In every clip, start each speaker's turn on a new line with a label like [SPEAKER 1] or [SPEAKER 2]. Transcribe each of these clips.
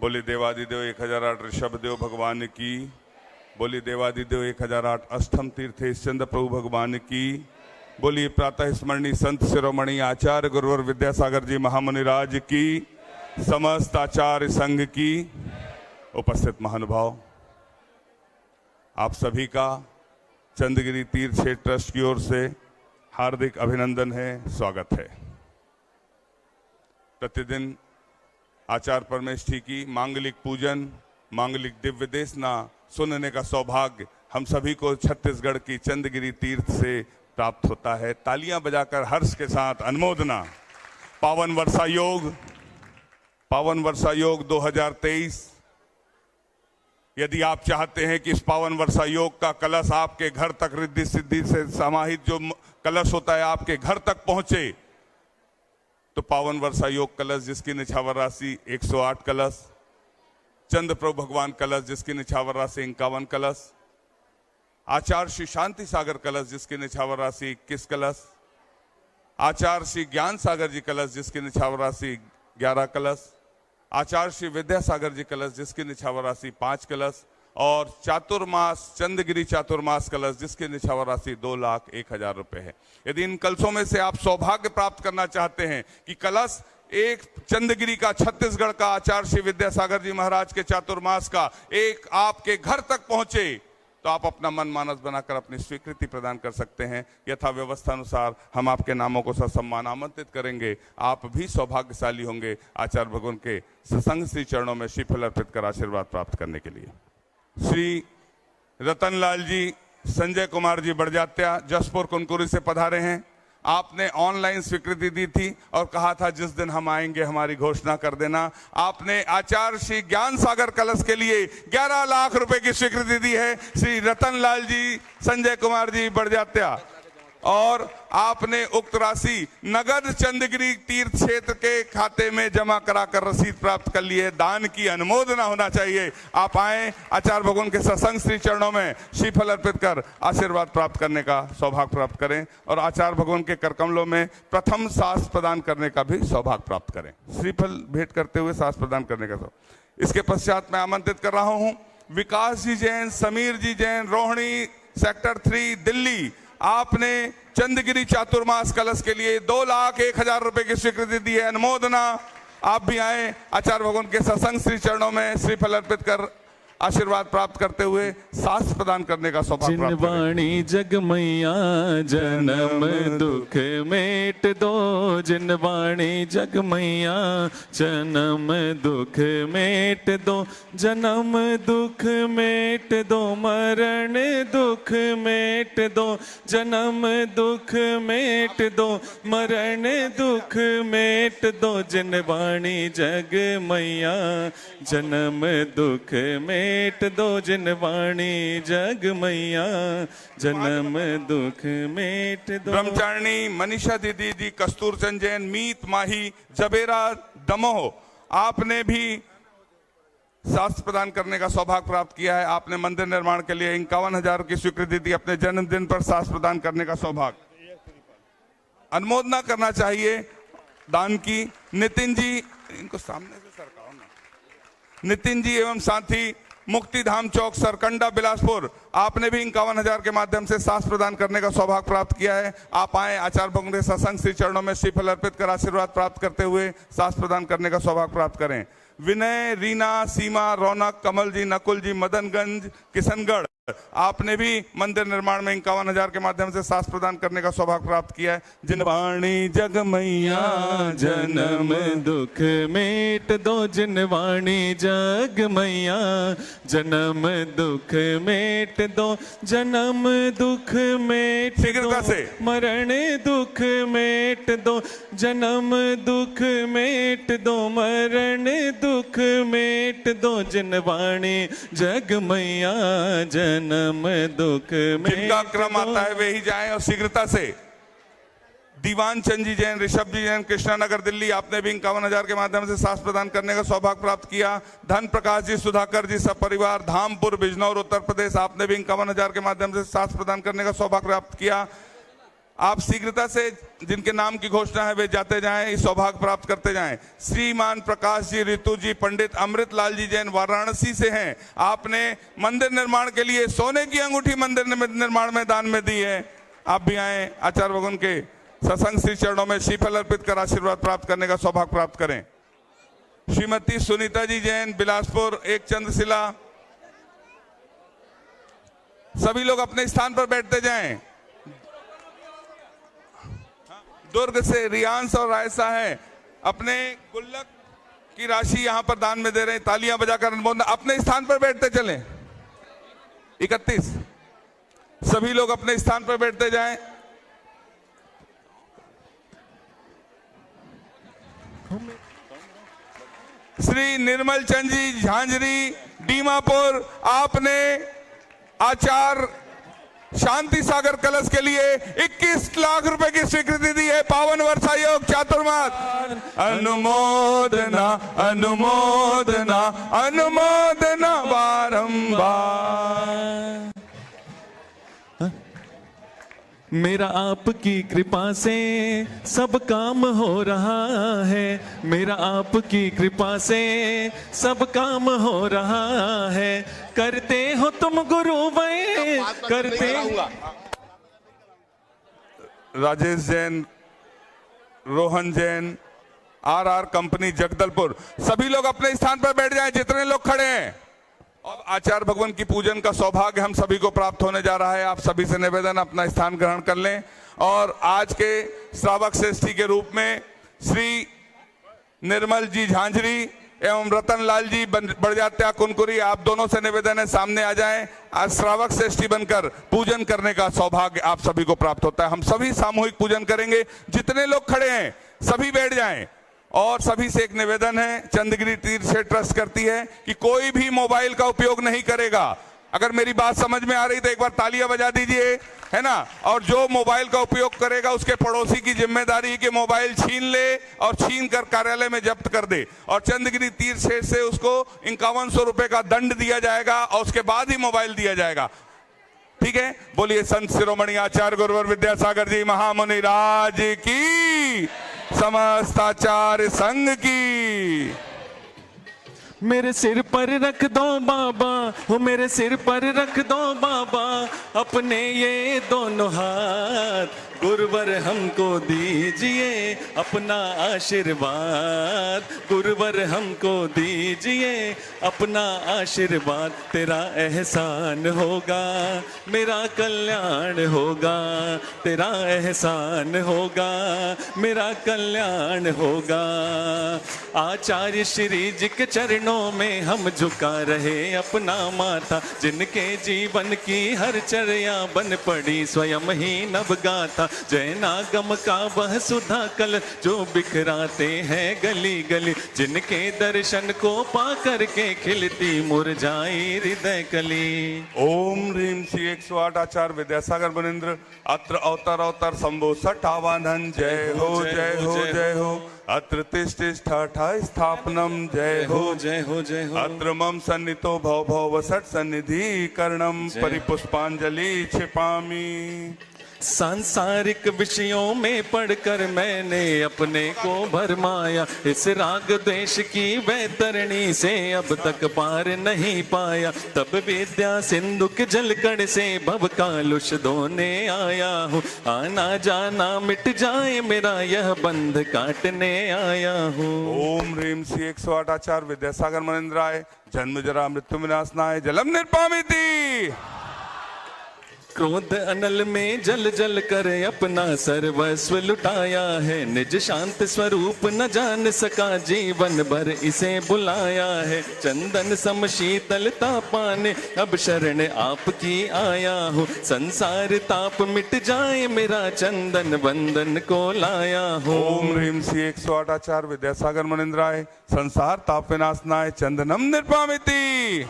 [SPEAKER 1] बोली देवादिदेव 1008 ऋषभ देव भगवान की। बोली देवादिदेव 1008 अष्टम तीर्थेश चंद्र प्रभु भगवान की। बोली प्रातः स्मरणीय संत शिरोमणि आचार्य गुरुवर विद्यासागर जी महामुनिराज की। समस्त आचार्य संघ की। उपस्थित महानुभाव, आप सभी का चंद्रगिरी तीर्थ क्षेत्र ट्रस्ट की ओर से हार्दिक अभिनंदन है, स्वागत है। प्रतिदिन आचार्य परमेष्ठी की मांगलिक पूजन, मांगलिक दिव्य देशना सुनने का सौभाग्य हम सभी को छत्तीसगढ़ की चंद्रगिरी तीर्थ से प्राप्त होता है। तालियां बजाकर हर्ष के साथ अनुमोदना। पावन वर्षा योग 2023। यदि आप चाहते हैं कि इस पावन वर्षा योग का कलश आपके घर तक रिद्धि सिद्धि से समाहित जो कलश होता है आपके घर तक पहुंचे, तो पावन वर्षा योग कलश जिसकी निछावर राशि 108 कलश, चंद्र प्रभु भगवान कलश जिसकी निछावर राशि 51 कलश, आचार्य श्री शांति सागर कलश जिसकी निछावर राशि 21 कलश, आचार्य श्री ज्ञान सागर जी कलश जिसकी निछावर राशि 11 कलश, आचार्य श्री विद्यासागर जी कलश जिसकी निछावर राशि 5 कलश और चातुर्मास चंद्रगिरी चातुर्मास कलश जिसकी निछावर राशि 2,01,000 रुपए है। यदि इन कलशों में से आप सौभाग्य प्राप्त करना चाहते हैं कि कलश एक चंद्रगिरी का, छत्तीसगढ़ का आचार्य श्री विद्यासागर जी महाराज के चातुर्मास का एक आपके घर तक पहुंचे, तो आप अपना मन मानस बनाकर अपनी स्वीकृति प्रदान कर सकते हैं। यथा व्यवस्था अनुसार हम आपके नामों को ससम्मान आमंत्रित करेंगे। आप भी सौभाग्यशाली होंगे आचार्य भगवान के सत्संग श्री चरणों में श्रीफल अर्पित कर आशीर्वाद प्राप्त करने के लिए। श्री रतनलाल जी, संजय कुमार जी बड़जात्या जसपुर कुनकुरी से पधारे हैं। आपने ऑनलाइन स्वीकृति दी थी और कहा था जिस दिन हम आएंगे हमारी घोषणा कर देना। आपने आचार्य श्री ज्ञान सागर कलश के लिए 11 लाख रुपए की स्वीकृति दी है श्री रतनलाल जी, संजय कुमार जी बड़जात्या, और आपने उक्त राशि नगद चंद्रगिरी तीर्थ क्षेत्र के खाते में जमा कराकर रसीद प्राप्त कर लिए। दान की अनुमोदना होना चाहिए। आप आए, आचार्य भगवान के सत्संग श्री चरणों में श्रीफल अर्पित कर आशीर्वाद प्राप्त करने का सौभाग्य प्राप्त करें और आचार्य भगवान के करकमलों में प्रथम सास प्रदान करने का भी सौभाग्य प्राप्त करें। श्रीफल भेंट करते हुए सास प्रदान करने का सौभाग्य। इसके पश्चात मैं आमंत्रित कर रहा हूं विकास जी जैन, समीर जी जैन, रोहिणी सेक्टर 3 दिल्ली। आपने चंद्रगिरी चातुर्मास कलश के लिए 2,01,000 रुपए की स्वीकृति दी है। अनुमोदना। आप भी आए, आचार्य भगवान के सत्संग श्री चरणों में श्रीफल अर्पित कर आशीर्वाद प्राप्त करते हुए सास प्रदान करने का सौभाग्य प्राप्त करें।
[SPEAKER 2] जिनवाणी जग मैया जन्म दुख मेट दो, जिनवाणी जग मैया जन्म दुख मेट दो, जन्म दुख मेट दो, मरण दुख मेट दो, जन्म दुख मेट दो, मरण दुख मेट दो, जिनवाणी जग मैया जन्म दुख मेट दो, जिनवाणी जग मैया जन्म दुख मेट दो।
[SPEAKER 1] ब्रह्मचारिणी मनीषा दीदी जी, कस्तूर चंद जैन, मीत माही, जबेरा दमोह, आपने भी सास प्रदान करने का सौभाग्य प्राप्त किया है। आपने मंदिर निर्माण के लिए 51,000 की स्वीकृति दी। अपने जन्मदिन पर सास प्रदान करने का सौभाग्य। अनुमोदना करना चाहिए दान की। नितिन जी, इनको सामने से सरकाओ ना। नितिन जी एवं साथी, मुक्ति धाम चौक, सरकंडा, बिलासपुर, आपने भी 51,000 के माध्यम से सास प्रदान करने का सौभाग्य प्राप्त किया है। आप आए, आचार्य भगवान के सत्संग श्री चरणों में श्रीफल अर्पित कर आशीर्वाद प्राप्त करते हुए सास प्रदान करने का सौभाग्य प्राप्त करें। विनय, रीना, सीमा, रौनक, कमल जी, नकुल जी, मदनगंज, किशनगढ़, आपने भी मंदिर निर्माण में 51,000 के माध्यम से सास प्रदान करने का सौभाग्य प्राप्त किया है। जिनवाणी जग मैया
[SPEAKER 2] जन्म दुख मेट दो, जिनवाणी जग मैया जन्म दुख मेट दो, जन्म दुख मेट दो, मरण दुख मेट दो, जन्म दुख मेट दो, मरण दुख मेट दो, जिनवाणी जग मैया जन्म दुख में।
[SPEAKER 1] जिनका क्रम आता है वे ही जाएं और शीघ्रता से। दीवान चंद जी जैन, ऋषभ जी जैन, कृष्णानगर दिल्ली, आपने भी 51,000 के माध्यम से सास प्रदान करने का सौभाग्य प्राप्त किया। धन प्रकाश जी, सुधाकर जी, सब परिवार, धामपुर, बिजनौर, उत्तर प्रदेश, आपने भी 51,000 के माध्यम से सास प्रदान करने का सौभाग्य प्राप्त किया। आप शीघ्रता से जिनके नाम की घोषणा है वे जाते जाएं, इस सौभाग्य प्राप्त करते जाएं। श्रीमान प्रकाश जी, ऋतु जी, पंडित अमृतलाल जी जैन वाराणसी से हैं। आपने मंदिर निर्माण के लिए सोने की अंगूठी मंदिर निर्माण में दान में दी है। आप भी आए, आचार्य भगवान के सत्संग श्री चरणों में श्रीफल अर्पित कर आशीर्वाद प्राप्त करने का सौभाग्य प्राप्त करें। श्रीमती सुनीता जी जैन, बिलासपुर, एक चंद्रशिला। सभी लोग अपने स्थान पर बैठते जाएं। दुर्ग से रियांश और रायसा है, अपने गुल्लक की राशि यहां पर दान में दे रहे हैं। तालियां बजाकर अनुमोदन। अपने स्थान पर बैठते चलें। 31 सभी लोग अपने स्थान पर बैठते जाएं। श्री निर्मल चंद जी झांझरी, दीमापुर, आपने आचार शांति सागर कलश के लिए 21 लाख रुपए की स्वीकृति दी है। पावन वर्षा योग चातुर्मास। अनुमोदना अनुमोदना अनुमोदना बारंबार।
[SPEAKER 2] मेरा आपकी कृपा से सब काम हो रहा है। मेरा आपकी कृपा से सब काम हो रहा है। करते हो तुम गुरु भाई, करते।
[SPEAKER 1] Rajesh Jain, Rohan Jain, R company Jagdalpur. सभी लोग अपने स्थान पर बैठ जाएं, जितने लोग खड़े हैं। अब आचार्य भगवान की पूजन का सौभाग्य हम सभी को प्राप्त होने जा रहा है। आप सभी से निवेदन, अपना स्थान ग्रहण कर लें। और आज के श्रावक श्रेष्ठी के रूप में श्री निर्मल जी झांझरी एवं रतन लाल जी बड़जात्या कुनकुरी, आप दोनों से निवेदन है सामने आ जाएं। आज श्रावक श्रेष्ठी बनकर पूजन करने का सौभाग्य आप सभी को प्राप्त होता है। हम सभी सामूहिक पूजन करेंगे। जितने लोग खड़े हैं सभी बैठ जाएं। और सभी से एक निवेदन है, चंद्रगिरी तीर्थ से ट्रस्ट करती है कि कोई भी मोबाइल का उपयोग नहीं करेगा। अगर मेरी बात समझ में आ रही तो एक बार तालियां बजा दीजिए, है ना। और जो मोबाइल का उपयोग करेगा उसके पड़ोसी की जिम्मेदारी कि मोबाइल छीन ले और छीन कर कार्यालय में जब्त कर दे। और चंद्रगिरी तीर्थ क्षेत्र से उसको 5100 रुपए का दंड दिया जाएगा और उसके बाद ही मोबाइल दिया जाएगा। ठीक है। बोलिए संत शिरोमणि आचार्य गुरुवर विद्यासागर जी महामुनि राज की, समस्त आचार्य संघ की।
[SPEAKER 2] मेरे सिर पर रख दो बाबा, हो मेरे सिर पर रख दो बाबा अपने ये दोनों हाथ। गुरुवर हमको दीजिए अपना आशीर्वाद। गुरुवर हमको दीजिए अपना आशीर्वाद। तेरा एहसान होगा मेरा कल्याण होगा। तेरा एहसान होगा मेरा कल्याण होगा। आचार्य श्री जी के चरणों में हम झुका रहे अपना माथा। जिनके जीवन की हर चर्या बन पड़ी स्वयं ही नव गाथा। जैनागम का वह सुधा कल जो बिखराते हैं गली गली। जिनके दर्शन को पा करके खिलती मुरझाई हृदय कली।
[SPEAKER 1] ओम ह्रीम श्री 108 आचार्य विद्यासागर मुनीन्द्र अत्र अवतर अवतर शंभो सठ आवाहन। जय हो जय हो जय हो। अत्र तिष्ठा स्थापनम। जय हो
[SPEAKER 2] जय हो जय हो।
[SPEAKER 1] अत्र मम सन्नितो भव भव सठ सन्निधि कर्णम परिपुष्पांजलि क्षिपामि।
[SPEAKER 2] सांसारिक विषयों में पढ़कर मैंने अपने को भरमाया। इस राग द्वेष की वैतरणी से अब तक पार नहीं पाया। तब विद्या सिंधु के जलकण से भव कालुष धोने आया हूँ। आना जाना मिट जाए मेरा यह बंध काटने आया हूँ।
[SPEAKER 1] ओम ह्रीम श्री 108 आचार्य विद्यासागर मुनीन्द्राय जन्म जरा मृत्यु विनाशनाय जलम निर्पामिति।
[SPEAKER 2] क्रोध अनल में जल जल कर अपना सर्वस्व लुटाया है। निज शांत स्वरूप न जान सका जीवन भर इसे बुलाया है। चंदन सम शीतलता पाने अब शरण आपकी आया हूँ। संसार ताप मिट जाए मेरा चंदन बंदन को लाया हूँ।
[SPEAKER 1] ओम ह्रीम श्री 108 आचार्य विद्यासागर मुनीन्द्राय संसार ताप विनाशनाय चंदनम निर्पामिति।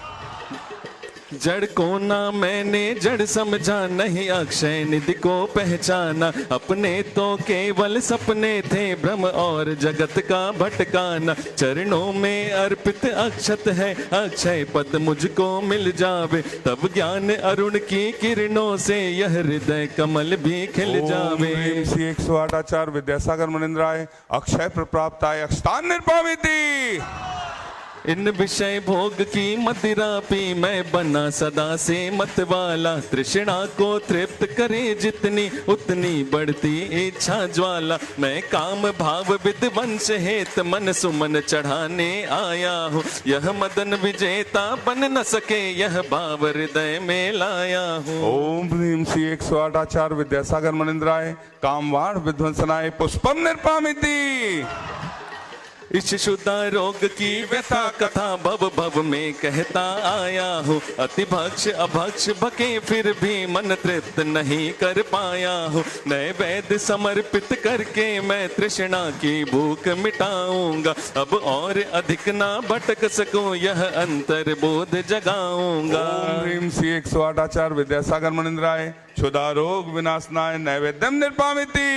[SPEAKER 2] जड़ को ना मैंने जड़ समझा, नहीं अक्षय निधि को पहचाना। अपने तो केवल सपने थे भ्रम और जगत का भटकाना। चरणों में अर्पित अक्षत है, अक्षय पद मुझको मिल जावे। तब ज्ञान अरुण की किरणों से यह हृदय कमल भी खिल जावे।
[SPEAKER 1] ओम श्री 108 आचार्य विद्यासागर मुनिंद्राय अक्षय प्राप्ताय अक्षतान निर्पामिति।
[SPEAKER 2] इन विषय भोग की मदिरा पी मैं बना सदा से मतवाला। तृष्णा को तृप्त करे जितनी उतनी बढ़ती इच्छा ज्वाला। मैं काम भाव विद्वंश हेत मन सुमन चढ़ाने आया हूँ। यह मदन विजेता बन न सके, यह भाव हृदय में लाया हूँ।
[SPEAKER 1] ओम ह्रीम श्री 108 आचार्य विद्यासागर मुनिंद्राय कामवाण विध्वंसनाय पुष्पम निर्पामिति।
[SPEAKER 2] इस शुदा रोग की व्यथा कथा भव भव में कहता आया हूँ। अति भक्ष अभक्ष भके फिर भी मन तृप्त नहीं कर पाया हूँ। नए वैद्य समर्पित करके मैं तृष्णा की भूख मिटाऊंगा। अब और अधिक ना भटक सकूं, यह अंतर बोध जगाऊंगा।
[SPEAKER 1] ओम ह्रीम श्री 108 आचार्य विद्यासागर मुनिंद्राय क्षुधा रोग विनाशनाय नैवेद्यम निर्पामिति।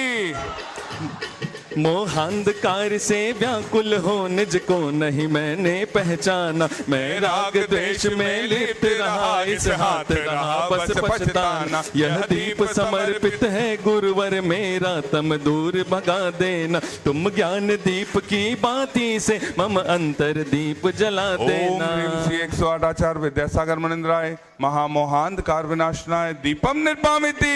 [SPEAKER 2] मोहांधकार से व्याकुल हो निज को नहीं मैंने पहचाना। मैं राग द्वेष में लिप्त रहा, इस हाथ रहा बस पछताना। यह दीप समर्पित है गुरुवर मेरा, तम दूर भगा देना। तुम ज्ञान दीप की बाती से मम अंतर दीप जला देना।
[SPEAKER 1] ओम ह्रीम श्री 108 आचार्य विद्यासागर मुनिंद्राय महामोहांधकार विनाशनाय दीपम निर्पामिति।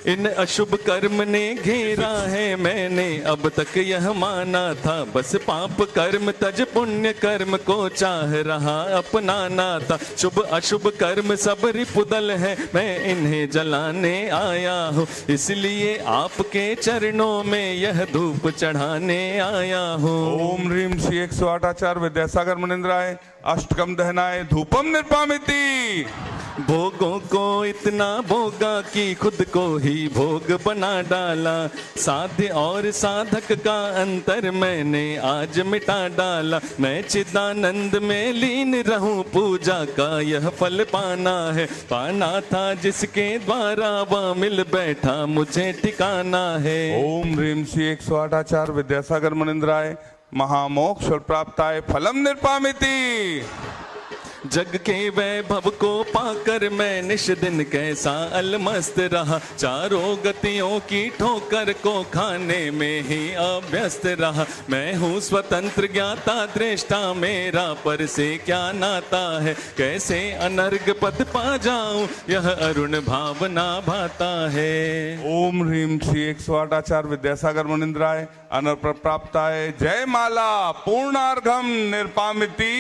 [SPEAKER 2] इन अशुभ कर्म ने घेरा है, मैंने अब तक यह माना था। बस पाप कर्म तज पुण्य कर्म को चाह रहा अपनाना था। शुभ अशुभ कर्म सब रिपुदल है, मैं इन्हें जलाने आया हूँ। इसलिए आपके चरणों में यह धूप चढ़ाने आया हूँ।
[SPEAKER 1] ओम ह्रीम श्री 108 आचार्य विद्यासागर मुनिंद्राय अष्टकम दहनाय धूपम निर्पामिति।
[SPEAKER 2] भोगों को इतना भोगा कि खुद को ही भोग बना डाला। साध्य और साधक का अंतर मैंने आज मिटा डाला। मैं चिदानंद में लीन रहूं, पूजा का यह फल पाना है। पाना था जिसके द्वारा वह मिल बैठा, मुझे ठिकाना है।
[SPEAKER 1] ओम ह्रीम श्री 108 आचार्य विद्यासागर मुनिंद्राय महामोक्ष प्राप्ताय फलम निर्पामिति।
[SPEAKER 2] जग के वैभव को पाकर मैं निश दिन कैसा अलमस्त रहा। चारों गतियों की ठोकर को खाने में ही अभ्यस्त रहा। मैं हूँ स्वतंत्र ज्ञाता दृष्टा, मेरा पर से क्या नाता है। कैसे अनर्ग पद पा जाऊं, यह अरुण भावना भाता है।
[SPEAKER 1] ओम ह्रीम श्री 108 आचार्य विद्यासागर मुनिंद्राय अनर्प प्राप्ताय जय माला पूर्णार्घम निर्पामिति।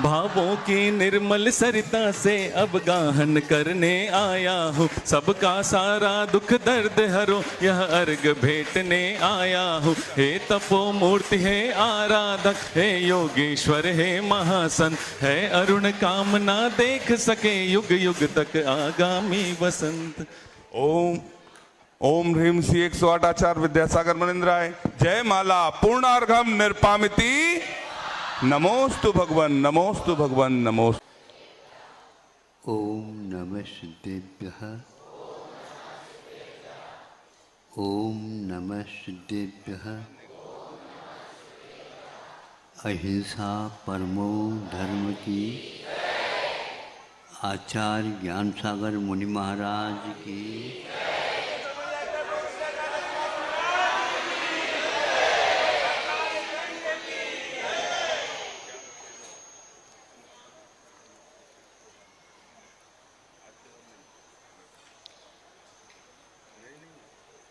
[SPEAKER 2] भावों की निर्मल सरिता से अब गाहन करने आया हूँ। सबका सारा दुख दर्द हरो, यह अर्घ भेटने आया हूँ। हे तपो मूर्ति है आराधक, हे योगेश्वर है महासंत। है अरुण कामना देख सके, युग युग तक आगामी वसंत।
[SPEAKER 1] ओम ह्रीम श्री 108 आचार्य विद्यासागर मुनिंद्राय जय माला पूर्णार्घम निर्पामिति। नमोस्तु भगवन नमोस्तु भगवन नमोस्तु।
[SPEAKER 3] ओम नमः सिद्धेभ्यः। ओम नमः सिद्धेभ्यः। अहिंसा परमो धर्म की। आचार्य ज्ञान सागर मुनि महाराज की।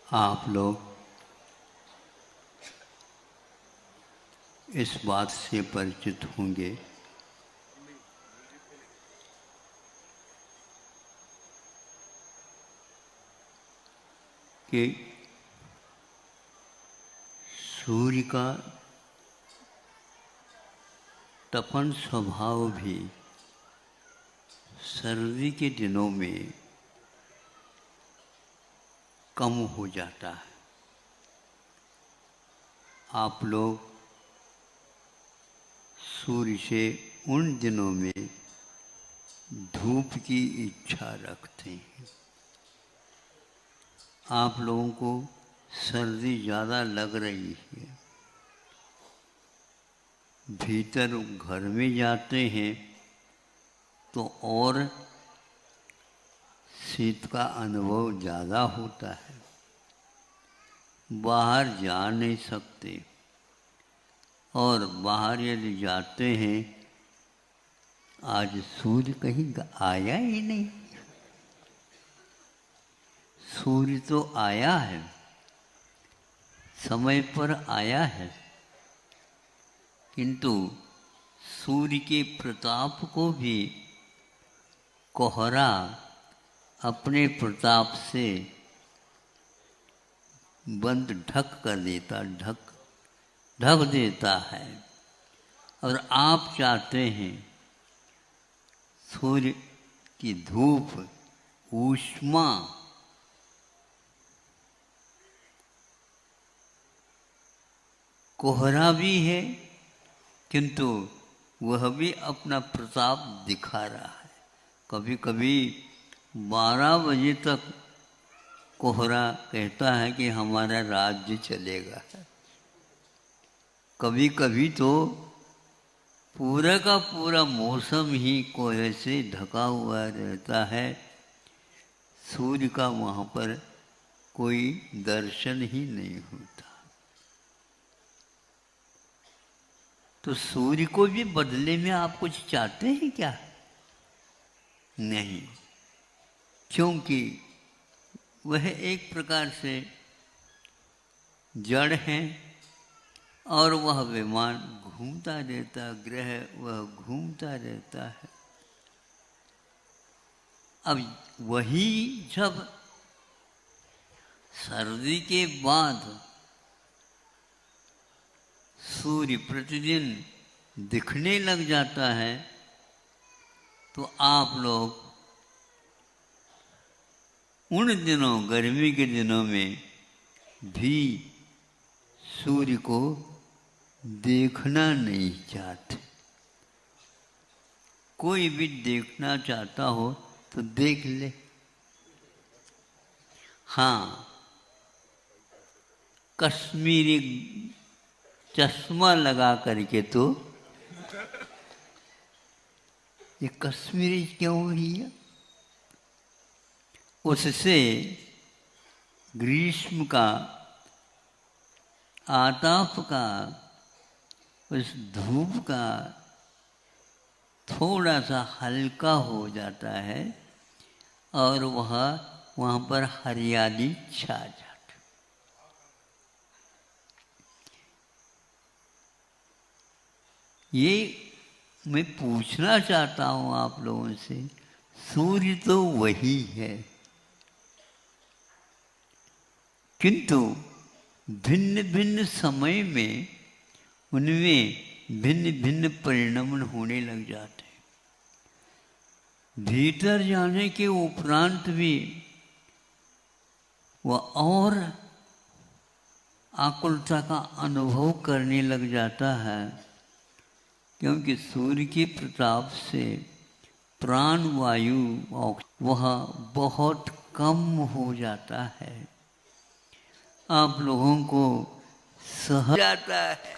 [SPEAKER 3] आप लोग इस बात से परिचित होंगे कि सूर्य का तपन स्वभाव भी सर्दी के दिनों में कम हो जाता है। आप लोग सूर्य से उन दिनों में धूप की इच्छा रखते हैं। आप लोगों को सर्दी ज़्यादा लग रही है, भीतर घर में जाते हैं तो और शीत का अनुभव ज़्यादा होता है, बाहर जा नहीं सकते, और बाहर यदि जाते हैं, आज सूर्य कहीं आया ही नहीं। सूर्य तो आया है, समय पर आया है, किंतु सूर्य के प्रताप को भी कोहरा अपने प्रताप से बंद ढक कर देता, ढक देता है। और आप चाहते हैं सूर्य की धूप, ऊष्मा कोहरा भी है, किंतु वह भी अपना प्रताप दिखा रहा है। कभी कभी 12 बजे तक कोहरा कहता है कि हमारा राज्य चलेगा। कभी कभी तो पूरा का पूरा मौसम ही कोहरे से ढका हुआ रहता है, सूर्य का वहाँ पर कोई दर्शन ही नहीं होता। तो सूर्य को भी बदले में आप कुछ चाहते हैं क्या? नहीं, क्योंकि वह एक प्रकार से जड़ है और वह विमान घूमता रहता, ग्रह वह घूमता रहता है। अब वही जब सर्दी के बाद सूर्य प्रतिदिन दिखने लग जाता है, तो आप लोग उन दिनों, गर्मी के दिनों में भी सूर्य को देखना नहीं चाहते। कोई भी देखना चाहता हो तो देख ले। हाँ, कश्मीरी चश्मा लगा करके तो, ये कश्मीरी क्यों हुई है? उससे ग्रीष्म का आताप का, उस धूप का थोड़ा सा हल्का हो जाता है और वहाँ पर हरियाली छा जाती। ये मैं पूछना चाहता हूँ आप लोगों से, सूर्य तो वही है, किंतु भिन्न भिन्न समय में उनमें भिन्न भिन्न परिणमन होने लग जाते हैं। भीतर जाने के उपरांत भी वह और आकुलता का अनुभव करने लग जाता है, क्योंकि सूर्य के प्रताप से प्राण वायु वह बहुत कम हो जाता है, आप लोगों को सह जाता है।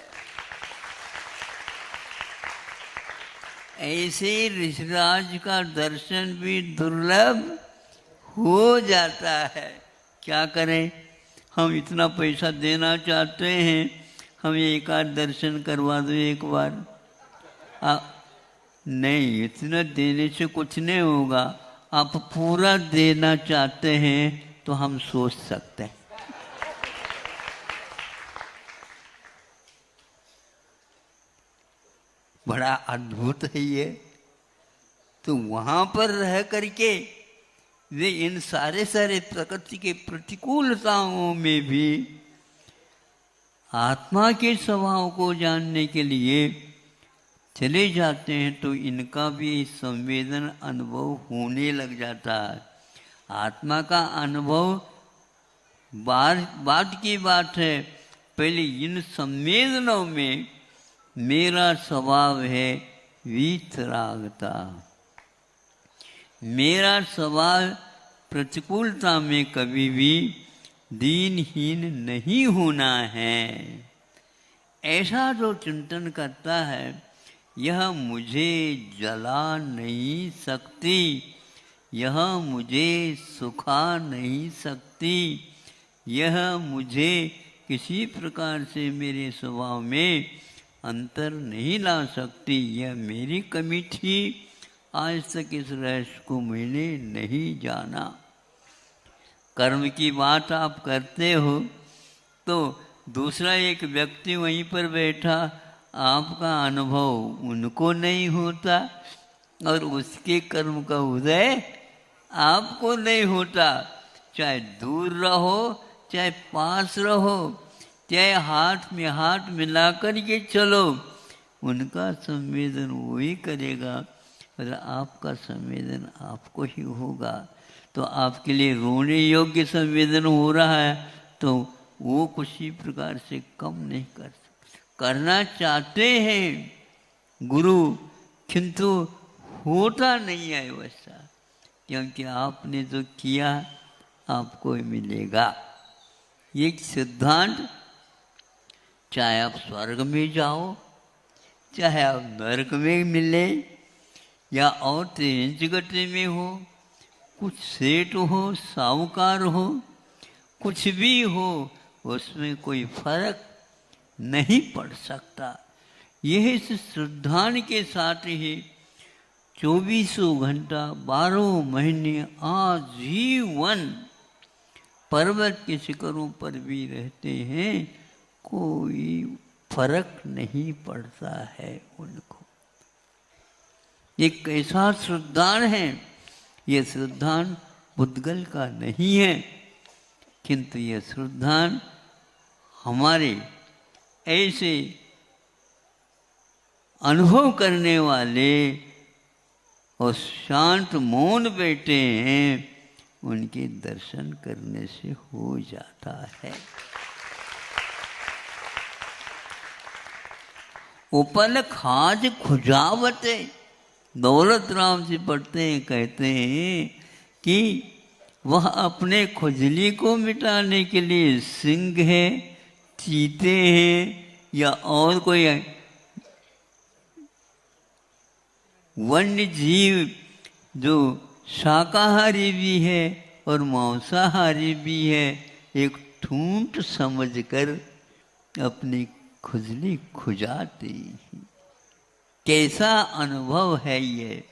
[SPEAKER 3] ऐसे ऋषिराज का दर्शन भी दुर्लभ हो जाता है। क्या करें, हम इतना पैसा देना चाहते हैं, हमें एक आध दर्शन करवा दो एक बार। नहीं, इतना देने से कुछ नहीं होगा। आप पूरा देना चाहते हैं तो हम सोच सकते हैं। बड़ा अद्भुत है ये। तो वहां पर रह करके वे इन सारे प्रकृति के प्रतिकूलताओं में भी आत्मा के स्वभाव को जानने के लिए चले जाते हैं, तो इनका भी संवेदन अनुभव होने लग जाता है। आत्मा का अनुभव बात की बात है, पहले इन संवेदनों में मेरा स्वभाव है वीतरागता। मेरा स्वभाव प्रतिकूलता में कभी भी दीनहीन नहीं होना है। ऐसा जो चिंतन करता है, यह मुझे जला नहीं सकती, यह मुझे सुखा नहीं सकती, यह मुझे किसी प्रकार से मेरे स्वभाव में अंतर नहीं ला सकती। यह मेरी कमी थी, आज तक इस रहस्य को मैंने नहीं जाना। कर्म की बात आप करते हो तो दूसरा एक व्यक्ति वहीं पर बैठा, आपका अनुभव उनको नहीं होता और उसके कर्म का उदय आपको नहीं होता। चाहे दूर रहो चाहे पास रहो, चाहे हाथ में हाथ मिलाकर के चलो, उनका संवेदन वही करेगा और आपका संवेदन आपको ही होगा। तो आपके लिए रोने योग्य संवेदन हो रहा है तो वो किसी प्रकार से कम नहीं कर सकते। करना चाहते हैं गुरु, किंतु होता नहीं है वैसा, क्योंकि आपने जो किया आपको मिलेगा। ये सिद्धांत, चाहे आप स्वर्ग में जाओ चाहे आप नरक में मिले या और तीन जगत में हो, कुछ सेठ हो साहूकार हो, कुछ भी हो, उसमें कोई फर्क नहीं पड़ सकता। यह इस सिद्धांत के साथ ही 24 घंटा 12 महीने आजीवन पर्वत के शिखरों पर भी रहते हैं, कोई फर्क नहीं पड़ता है उनको। एक ऐसा सिद्धांत है, ये सिद्धांत बुद्धगल का नहीं है, किंतु ये सिद्धांत हमारे ऐसे अनुभव करने वाले और शांत मौन बैठे हैं, उनके दर्शन करने से हो जाता है। उपल खाज खुजावते, दौलत राम जी पढ़ते हैं, कहते हैं कि वह अपने खुजली को मिटाने के लिए सिंह है, चीते हैं या और कोई वन्य जीव जो शाकाहारी भी है और मांसाहारी भी है, एक ठूंठ समझकर अपनी खुजली खुजाती। कैसा अनुभव है ये!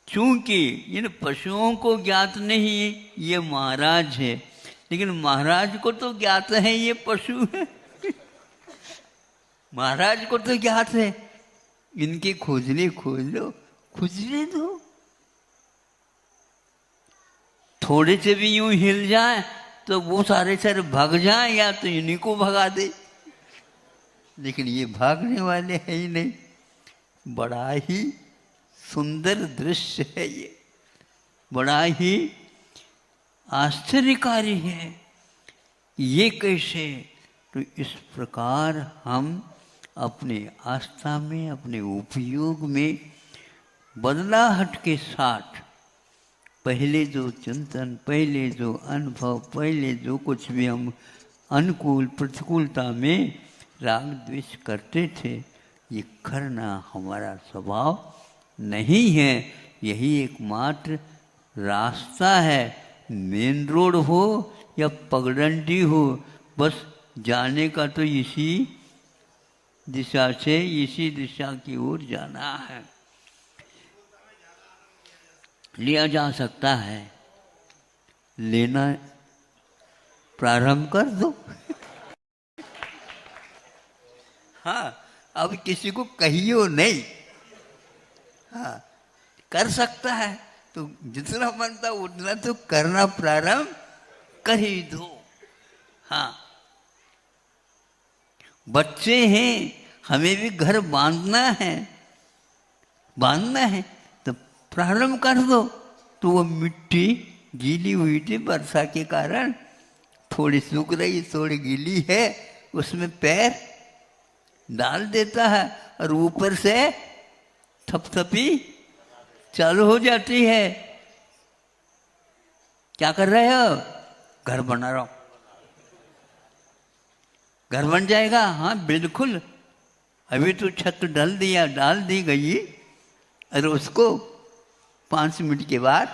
[SPEAKER 3] चूंकि इन पशुओं को ज्ञात नहीं ये महाराज है, लेकिन महाराज को तो ज्ञात है ये पशु है। महाराज को तो ज्ञात है, इनकी खुजली खोज लो, खुजली दो, थोड़े से भी यूं हिल जाए तो वो सारे भाग जाए या तो इन्हीं को भगा दे, लेकिन ये भागने वाले हैं ही नहीं। बड़ा ही सुंदर दृश्य है ये, बड़ा ही आश्चर्यकारी है। ये कैसे? तो इस प्रकार हम अपने आस्था में, अपने उपयोग में बदलाहट के साथ पहले जो चिंतन, पहले जो अनुभव, पहले जो कुछ भी हम अनुकूल प्रतिकूलता में राग द्वेष करते थे, ये करना हमारा स्वभाव नहीं है। यही एकमात्र रास्ता है। मेन रोड हो या पगडंडी हो, बस जाने का तो इसी दिशा से, इसी दिशा की ओर जाना है। लिया जा सकता है, लेना प्रारंभ कर दो। हाँ, अब किसी को कहियो नहीं। हाँ, कर सकता है तो जितना बनता उतना तो करना प्रारंभ कर ही दो। हाँ, बच्चे हैं, हमें भी घर बांधना है, तो प्रारंभ कर दो। तो वो मिट्टी गीली हुई थी वर्षा के कारण, थोड़ी सूख रही थोड़ी गीली है, उसमें पैर डाल देता है और ऊपर से थपथपी चालू हो जाती है। क्या कर रहे हो? घर बना रहा हूं। घर बन जाएगा? हाँ बिल्कुल, अभी तो छत डाल दी गई, और उसको 5 मिनट के बाद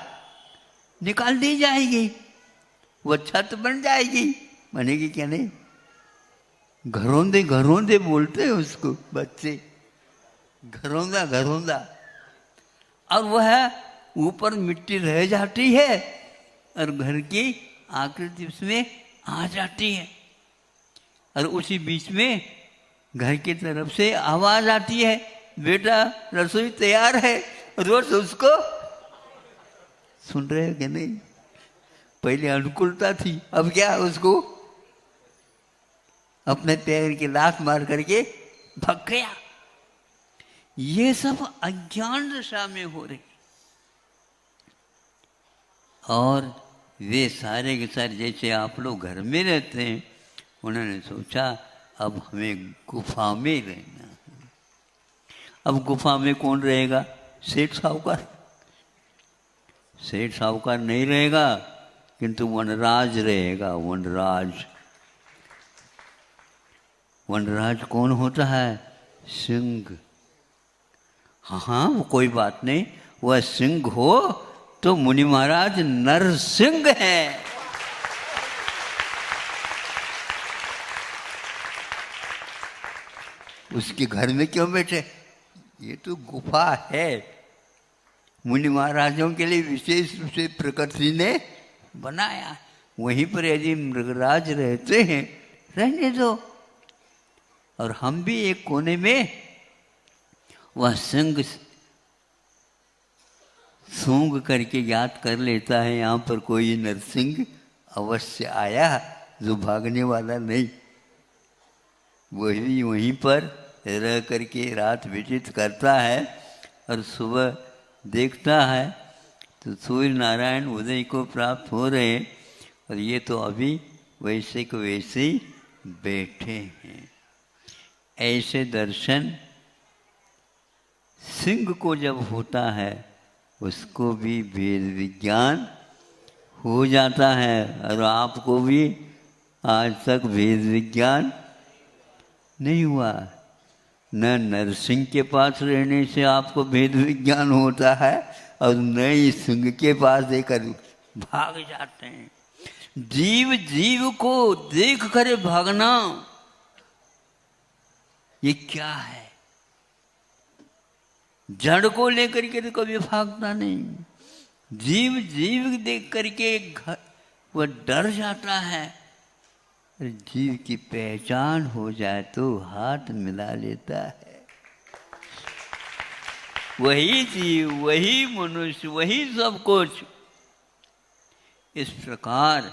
[SPEAKER 3] निकाल दी जाएगी, वो छत बन जाएगी। बनेगी क्या नहीं? घरौंदे घरौंदे बोलते हैं उसको बच्चे, घरौंदा घरौंदा। और वह ऊपर मिट्टी रह जाती है और घर की आकृति उसमें आ जाती है, और उसी बीच में घर की तरफ से आवाज आती है, बेटा रसोई तैयार है। रोज उसको सुन रहे हो कि नहीं? पहले अनुकूलता थी, अब क्या उसको अपने पैर की लात मार करके भाग गया। ये सब अज्ञान दशा में हो रही। और वे सारे के सारे, जैसे आप लोग घर में रहते हैं, उन्होंने सोचा अब हमें गुफा में रहना है। अब गुफा में कौन रहेगा? सेठ साहूकार। सेठ साहूकार नहीं रहेगा, किंतु वनराज रहेगा। वनराज। वनराज कौन होता है? सिंह। हाँ, वो कोई बात नहीं, वह सिंह हो तो मुनि महाराज नरसिंह है। उसके घर में क्यों बैठे? ये तो गुफा है, मुनि महाराजों के लिए विशेष रूप से प्रकृति ने बनाया। वहीं पर यदि मृगराज रहते हैं, रहने दो। और हम भी एक कोने में, वह सिंह सूंघ करके याद कर लेता है, यहाँ पर कोई नरसिंह अवश्य आया जो भागने वाला नहीं। वही वहीं पर रह करके रात व्यतीत करता है, और सुबह देखता है तो सूर्य नारायण उदय को प्राप्त हो रहे हैं, और ये तो अभी वैसे को वैसे ही बैठे हैं। ऐसे दर्शन सिंह को जब होता है, उसको भी भेद विज्ञान हो जाता है। और आपको भी आज तक भेद विज्ञान नहीं हुआ। न नरसिंह के पास रहने से आपको भेद विज्ञान होता है, और न ही सिंह के पास देकर भाग जाते हैं। जीव जीव को देख कर भागना, ये क्या है? जड़ को लेकर के तो कभी भागता नहीं। जीव जीव देख करके वह डर जाता है। जीव की पहचान हो जाए तो हाथ मिला लेता है। वही जीव, वही मनुष्य, वही सब कुछ। इस प्रकार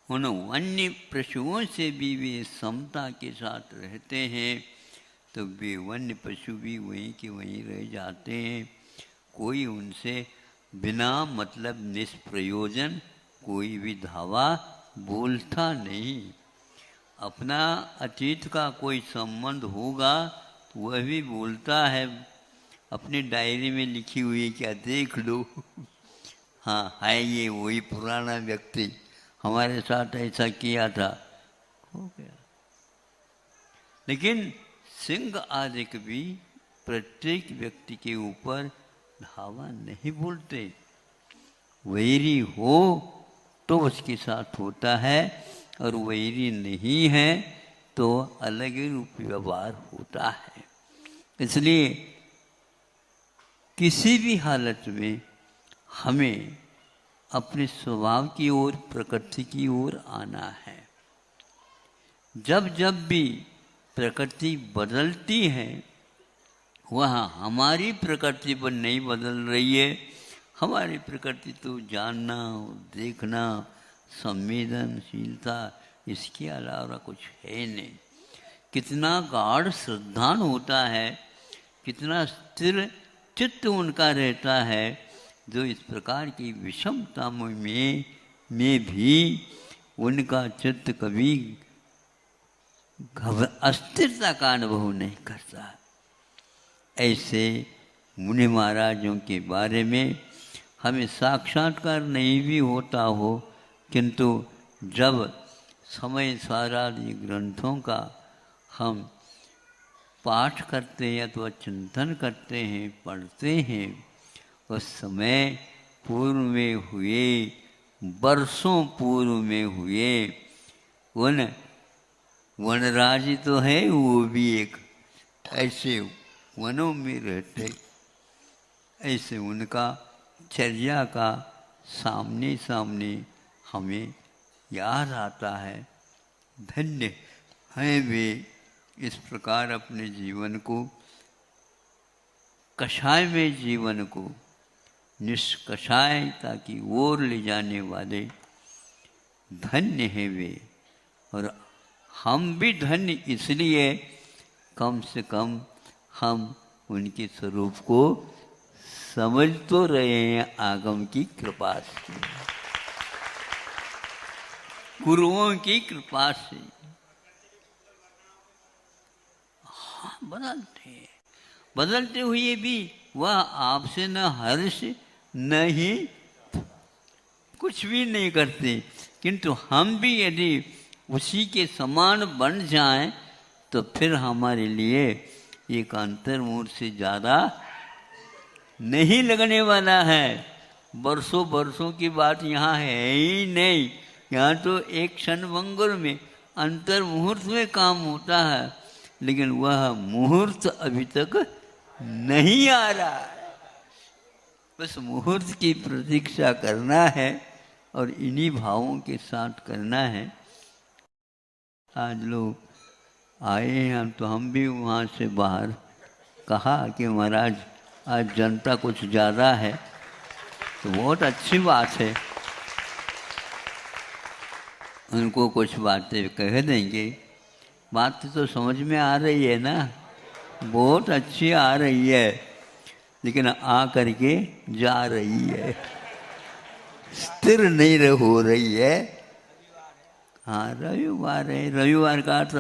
[SPEAKER 3] उन वन्य पशुओं से भी वे समता के साथ रहते हैं, तो वे वन्य पशु भी वहीं के वहीं रह जाते हैं। कोई उनसे बिना मतलब निष्प्रयोजन कोई भी धावा बोलता नहीं। अपना अतीत का कोई संबंध होगा तो वह भी बोलता है, अपनी डायरी में लिखी हुई है, क्या देख लो। हाँ, है ये वही पुराना व्यक्ति, हमारे साथ ऐसा किया था, हो गया। लेकिन सिंह आदि भी प्रत्येक व्यक्ति के ऊपर धावा नहीं बोलते। वैरी हो तो उसके साथ होता है, और वैरी नहीं है तो अलग ही रूप व्यवहार होता है। इसलिए किसी भी हालत में हमें अपने स्वभाव की ओर, प्रकृति की ओर आना है। जब जब भी प्रकृति बदलती है, वह हमारी प्रकृति पर नहीं बदल रही है। हमारी प्रकृति तो जानना, देखना, संवेदनशीलता, इसके अलावा कुछ है नहीं। कितना गाढ़ श्रद्धान होता है, कितना स्थिर चित्त उनका रहता है, जो इस प्रकार की विषमता में भी उनका चित्त कभी अस्थिरता का अनुभव नहीं करता। ऐसे मुनि महाराजों के बारे में हमें साक्षात्कार नहीं भी होता हो, किंतु जब समय सारादि ग्रंथों का हम पाठ करते हैं अथवा चिंतन करते हैं, पढ़ते हैं, उस समय पूर्व में हुए, बरसों पूर्व में हुए उन वनराज तो है, वो भी एक ऐसे वनों में रहते, ऐसे उनका चर्या का सामने सामने हमें याद आता है। धन्य हैं वे इस प्रकार अपने जीवन को, कषाय में जीवन को निष्कषायता की ओर ले जाने वाले धन्य हैं वे। और हम भी धन्य इसलिए, कम से कम हम उनके स्वरूप को समझ तो रहे हैं आगम की कृपा से, गुरुओं की कृपा से। हाँ, बदलते हुए भी वह आपसे न हर्ष नहीं, कुछ भी नहीं करते, किंतु हम भी यदि उसी के समान बन जाएं तो फिर हमारे लिए एक अंतर्मुख से ज़्यादा नहीं लगने वाला है। बरसों बरसों की बात यहाँ है ही नहीं, यहाँ तो एक क्षण भंगुर में अंतर मुहूर्त में काम होता है, लेकिन वह मुहूर्त अभी तक नहीं आ रहा है। बस मुहूर्त की प्रतीक्षा करना है और इन्हीं भावों के साथ करना है। आज लोग आए हैं तो हम भी वहाँ से बाहर कहा कि महाराज आज जनता कुछ ज़्यादा है, तो बहुत अच्छी बात है, उनको कुछ बातें कह देंगे। बात तो समझ में आ रही है ना, बहुत अच्छी आ रही है, लेकिन आ करके जा रही है, स्थिर नहीं हो रही है। हाँ, रविवार है, रविवार का अर्थ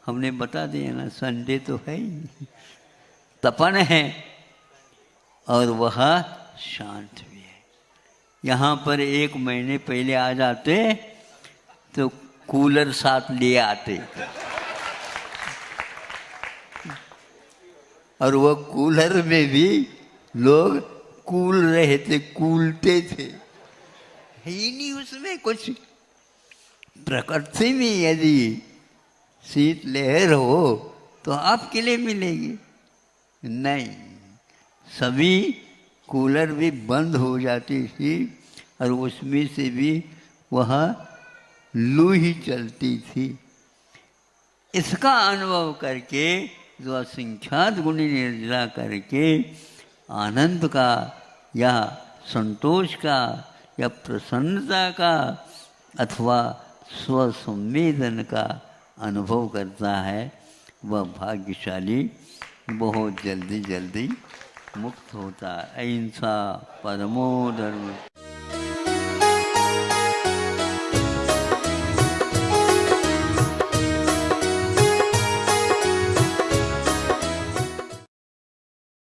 [SPEAKER 3] हमने बता दिया ना, संडे तो है ही, तपन है और वह शांत भी है। यहाँ पर एक महीने पहले आ जाते तो कूलर साथ ले आते, और वह कूलर में भी लोग कूल रहे थे, कूलते थे, ही नहीं उसमें कुछ। प्रकृति में यदि शीत लहर हो तो आपके लिए मिलेगी, नहीं, सभी कूलर भी बंद हो जाती थी और उसमें से भी वह लू ही चलती थी। इसका अनुभव करके जो असंख्यात गुणी निर्जला करके आनंद का या संतोष का या प्रसन्नता का अथवा स्वसंवेदन का अनुभव करता है, वह भाग्यशाली बहुत जल्दी जल्दी मुक्त होता है। अहिंसा परमो धर्म।